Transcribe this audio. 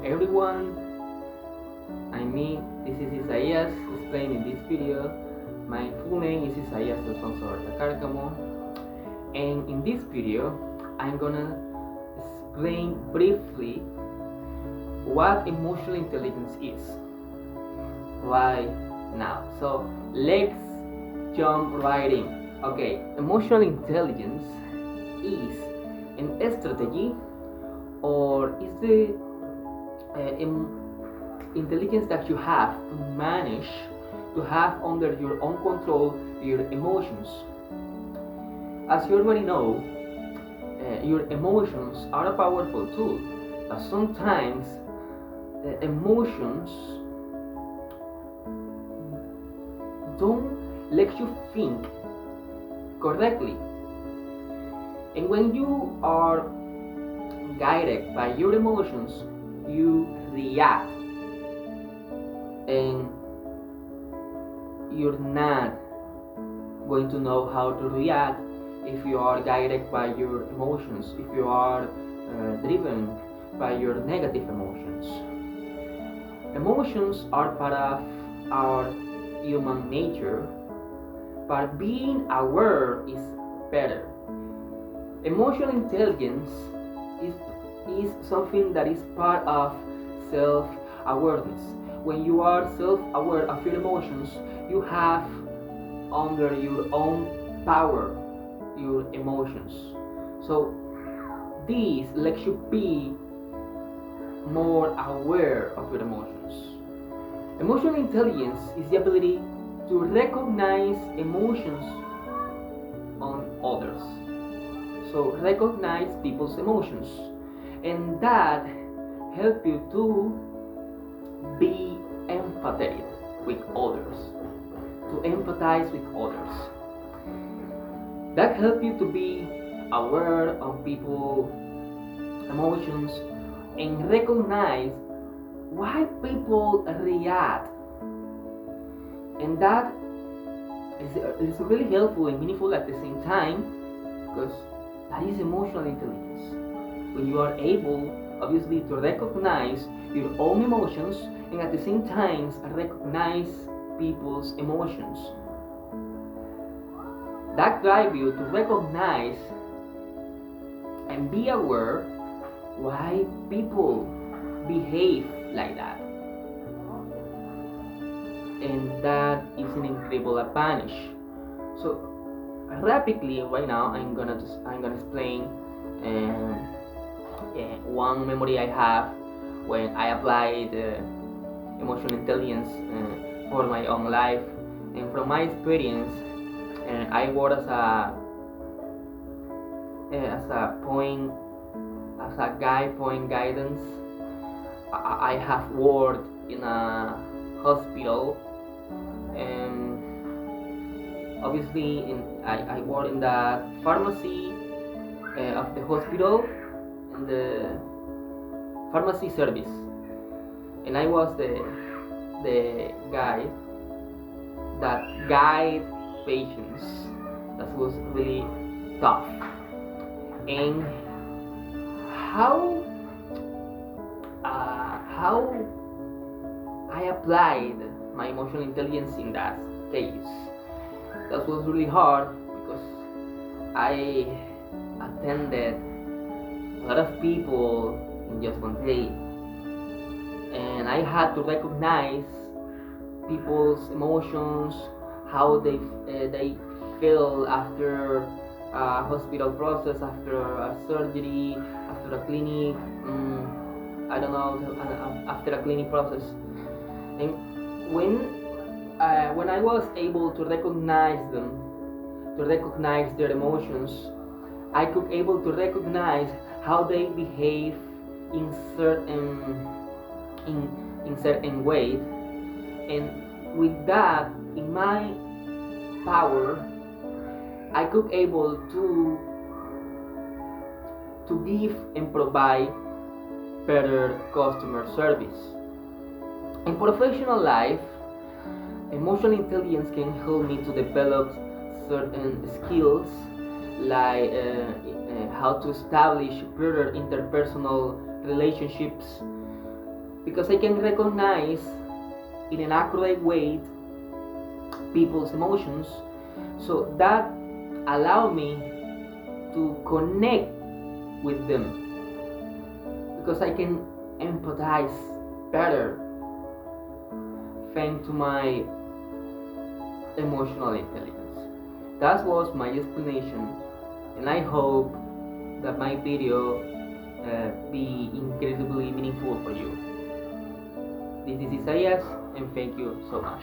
everyone, this is Isaías explaining this video. My full name is Isaías Alfonso Cárcamo, and in this video I'm gonna explain briefly what emotional intelligence is right now. So let's jump right in. Okay, emotional intelligence is an strategy or is the intelligence that you have to manage, to have under your own control your emotions. As you already know, your emotions are a powerful tool, but sometimes emotions don't let you think correctly. And when you are guided by your emotions, you react, and you're not going to know how to react if you are guided by your emotions, if you are driven by your negative emotions. Emotions are part of our human nature, but being aware is better. Emotional intelligence is something that is part of self-awareness. When you are self-aware of your emotions, you have under your own power your emotions. So this lets you be more aware of your emotions. Emotional intelligence is the ability to recognize emotions on others. So recognize people's emotions, and that help you to be empathetic with others, to empathize with others. That help you to be aware of people's emotions and recognize why people react. And that is really helpful and meaningful at the same time, because that is emotional intelligence. When you are able, obviously, to recognize your own emotions and at the same time recognize people's emotions. That drives you to recognize and be aware why people behave like that. And that is an incredible advantage. So rapidly right now I'm gonna explain one memory I have when I applied emotional intelligence for my own life. And from my experience, I work as a guide point guidance. I have worked in a hospital, and obviously I work in the pharmacy of the hospital, in the pharmacy service, and I was the guy that guide patients. That was really tough. And how I applied my emotional intelligence in that case. That was really hard because I attended a lot of people in just one day, and I had to recognize people's emotions, how they feel after a hospital process, after a surgery, after a clinic, I don't know, after a clinic process. And when I was able to recognize them, to recognize their emotions, I could able to recognize how they behave in certain way, and with that in my power, I could able to give and provide better customer service. In professional life, emotional intelligence can help me to develop certain skills like how to establish better interpersonal relationships, because I can recognize in an accurate way people's emotions, so that allow me to connect with them, because I can empathize better thanks to my emotional intelligence. That was my explanation, and I hope that my video be incredibly meaningful for you. This is Isaías, and thank you so much.